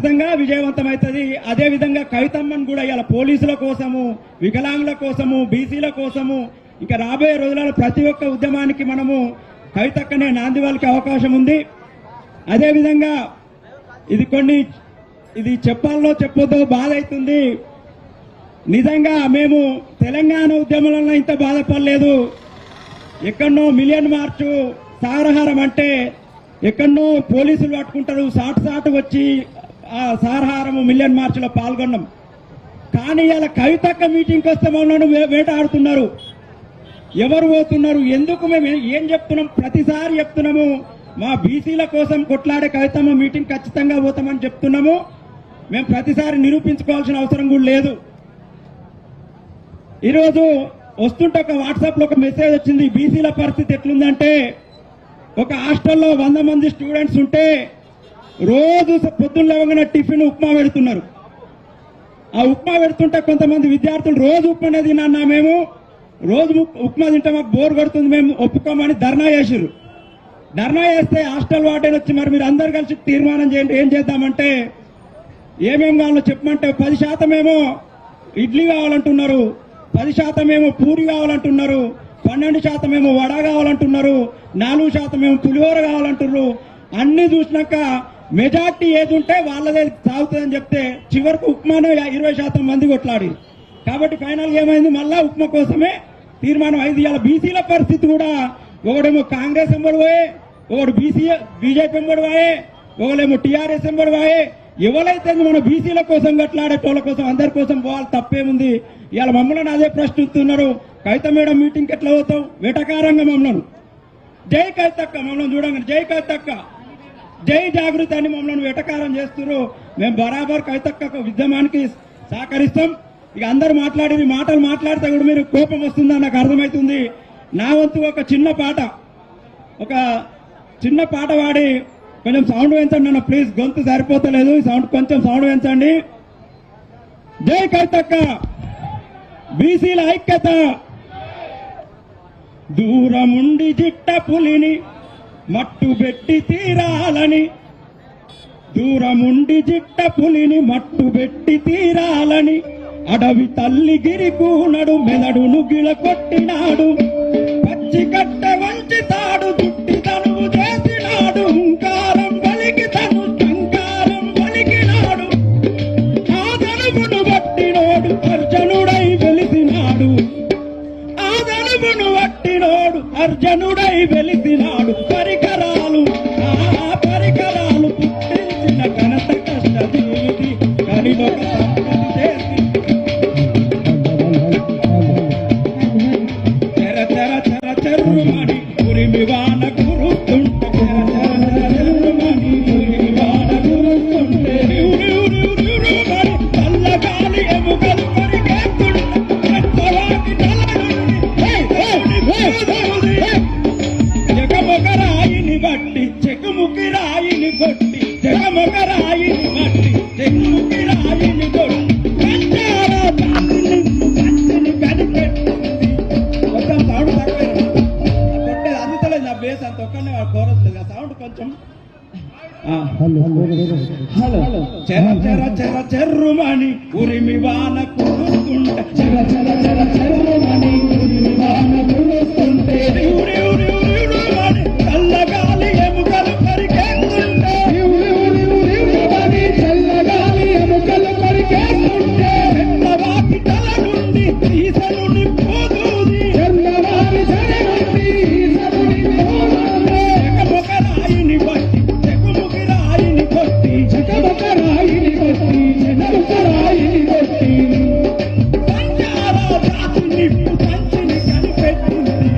ఖచ్చితంగా విజయవంతమవుతుంది. అదేవిధంగా కవితమ్మను కూడా ఇలా పోలీసుల కోసము, వికలాంగుల కోసము, బీసీల కోసము ఇంకా రాబోయే రోజులలో ప్రతి ఒక్క ఉద్యమానికి మనము కవితక్కనే నాంది వాళ్ళకి అవకాశం ఉంది. అదేవిధంగా ఇది చెప్పాలో చెప్పొద్దో బాధ అవుతుంది. నిజంగా మేము తెలంగాణ ఉద్యమంలో ఇంత బాధపడలేదు. ఎక్కడనో మిలియన్ మార్చు సారహారం అంటే ఎక్కడనో పోలీసులు పట్టుకుంటారు, సాటు వచ్చి ఆ సారహారము మిలియన్ మార్చిలో పాల్గొన్నాం. కానీ ఇలా కవితక్క మీటింగ్కి వస్తే మమ్మల్ని వేటాడుతున్నారు. ఎవరు పోతున్నారు, ఎందుకు, మేము ఏం చెప్తున్నాం? ప్రతిసారి చెప్తున్నాము మా బీసీల కోసం కొట్లాడే కవితమ్మ మీటింగ్ ఖచ్చితంగా పోతామని చెప్తున్నాము. మేము ప్రతిసారి నిరూపించుకోవాల్సిన అవసరం కూడా లేదు. ఈరోజు వస్తుంటే ఒక వాట్సాప్లో ఒక మెసేజ్ వచ్చింది. బీసీల పరిస్థితి ఎట్లుందంటే ఒక హాస్టల్లో 100 మంది స్టూడెంట్స్ ఉంటే రోజు పొద్దున్న లేవగానే టిఫిన్ ఉప్మా పెడుతున్నారు. ఆ ఉప్మా పెడుతుంటే కొంతమంది విద్యార్థులు రోజు ఉప్మానే తిన్నా, మేము రోజు ఉప్మా తింటే మాకు బోర్ కొడుతుంది, మేము ఒప్పుకోమని ధర్నా చేసిర్రు. ధర్నా చేస్తే హాస్టల్ వార్డెన్ వచ్చి మరి మీరు అందరు కలిసి తీర్మానం చేయండి, ఏం చేద్దామంటే ఏమేం కావాలో చెప్పమంటే 10% ఏమో ఇడ్లీ కావాలంటున్నారు, 10% ఏమో పూరి కావాలంటున్నారు, 12% ఏమో వడ కావాలంటున్నారు, 4% ఏమో పులిహోర కావాలంటున్నారు. అన్ని చూసినాక మెజార్టీ ఏది ఉంటే వాళ్ళదే సాగుతుందని చెప్తే చివరికి ఉప్మానే 20% మంది కొట్లాడి. కాబట్టి ఫైనల్ ఏమైంది, మళ్ళా ఉప్మా కోసమే తీర్మానం అయింది. ఇలా బీసీల పరిస్థితి కూడా ఒకడేమో కాంగ్రెస్ ఎంబడి పోయే, ఒకడు బీజేపీ ఎంబడి పోయే, ఒకడేమో టీఆర్ఎస్ ఎంబడి పోయే. ఎవరైతే మన బీసీల కోసం కొట్లాడేటోళ్ళ కోసం అందరి కోసం పోవాలి, తప్పేముంది? ఇవాళ మమ్మల్ని అదే ప్రశ్నిస్తున్నారు. కవిత మేడం మీటింగ్కి ఎట్లా పోతాం? వెటకారంగా మమ్మల్ని జై కవితక్క, మమ్మల్ని చూడండి జై కవితక్క, జై జాగృతి అని మమ్మల్ని వెటకారం చేస్తున్నారు. మేము బరాబర్ కవితక్క ఉద్యమానికి సహకరిస్తాం. ఇక అందరు మాటలు మాట్లాడితే కూడా మీరు కోపం వస్తుందని నాకు అర్థమవుతుంది. నా వంతు ఒక చిన్న పాట పాడి కొంచెం సౌండ్ పెంచండి అన్న ప్లీజ్, గొంతు సరిపోతలేదు, కొంచెం సౌండ్ పెంచండి. జై కవితక్క, బీసీల ఐక్యత. దూరముండి జిట్ట పులిని మట్టు పెట్టి తీరాలని, దూరముండి జిట్ట పులిని మట్టు పెట్టి తీరాలని, అడవి తల్లి గిరికూనడు మెదడును గిల కొట్టినాడు, పచ్చి కట్ట వంచి తాడు దుట్టి తనువు చేసినాడు, హుంకారం పలికి తను సంకారం పలికినాడు, ఆదనుగును పట్టినోడు అర్జునుడై వెలిసినాడు, ఆదనుగును పట్టినోడు అర్జునుడై వెలిసినాడు. పరికరాలు పుట్టించిన ఘనత కష్టజీవితి కనిలొక సంపతి చేసి చెర్రుమని ఉరిమి వాన కురుస్తుంటే, చెర్రుమని ఉరిమి వాన కురుస్తుంటే, చల్లగాలి ఎముకలు పరిగెత్తుంటే, జగమొక రాయిని బట్టి చెకుముకి రాయిని కొట్టి, జగమొక రాయిని బట్టి చెకుముకి రాయిని కొట్టి, సౌండ్ కొంచెం చెర్రుమని ఉరిమి వాన కురుస్తుంటే, చెర్రుమని ఉరిమి వాన కురుస్తుంటే, చల్లగాలి ఎముకలు పరిగెత్తుంటే, చల్లగాలి ఎముకలు పరిగెత్తుంటే, వాటి తల నుండి ఈసను నిప్పుదూది, చల్లవారి తల నుండి ఈసను నిప్పుదూది, జగమొక రాయిని బట్టి చెకుముకి రాయిని కొట్టి, జగమొక రాయిని కొట్టి, జగమొక రాయిని కొట్టి, సంచార జాతి నిప్పు సంచిని కనిపెట్టింది.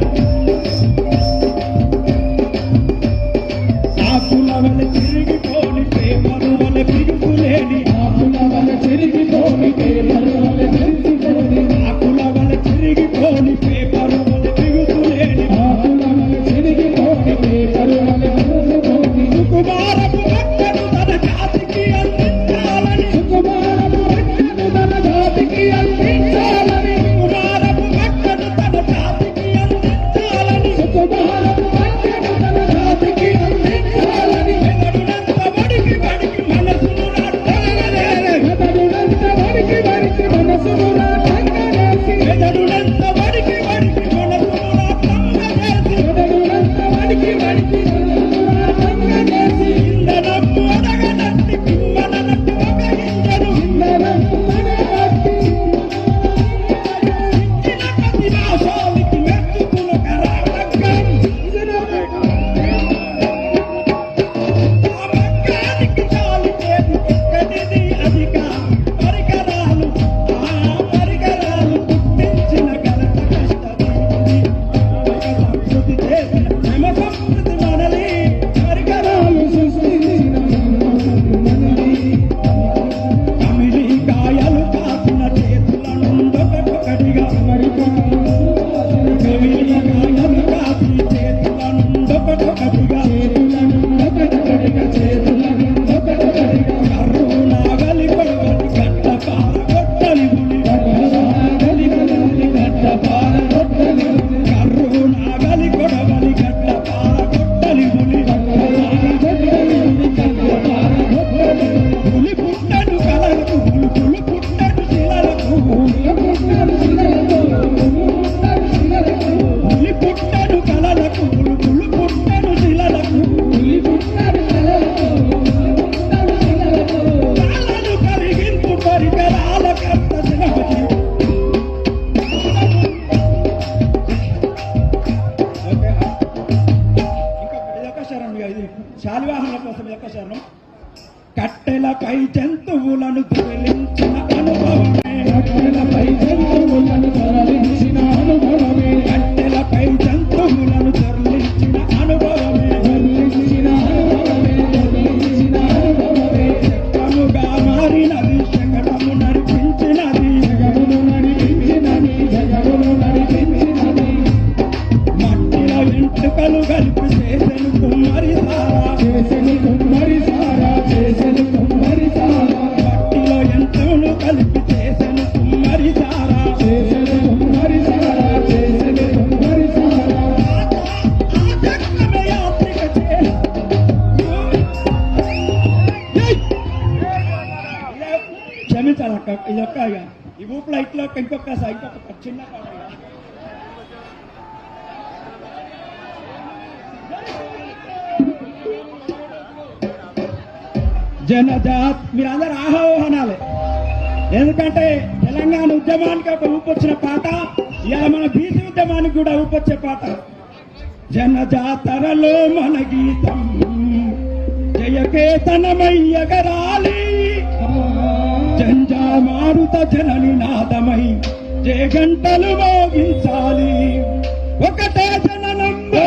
జంతువులను తరలించిన అనుభవమే, కట్టెలపై జంతువులను తరలించిన అనుభవమే, కట్టెలపై జంతువులను తరలించిన అనుభవమే, తరలించిన అనుభవమే, తరలించిన అనుభవమే. శకముగా మారినది, శకటము నడిపించినది, జగమును నడిపించినది, జగమును నడిపించినది. మట్టిలో వెంట్రుకలు కలిపి చేసెను కుమ్మరి సారా, చేసెను కుమ్మరి సారా, చేసెను కుమ్మరి సారా, మట్టిలో యంత్రములు కలిపి చేసెను కుమ్మరి సారా. చేసెను కుమ్మరి సారా, చేసెను కుమ్మరి సారా. క్షమించాలక్క, ఇదొక్క ఇక ఈ ఊపులో ఇట్లా ఇంకొక చిన్న పాట ఇక. జనజాత్ మీరందరూ ఆహ్వానాలే, ఎందుకంటే తెలంగాణ ఉద్యమానికి ఒక ఊపొచ్చిన పాట, ఇలా మన బీసీ ఉద్యమానికి కూడా ఊపొచ్చే పాట. జనజాతరలో మన గీతం జయకేతనమయ్యగరాలి, జంజామారుత జనని నాదమై జయ గంటలు మోగించాలి. ఒకటే జననంబో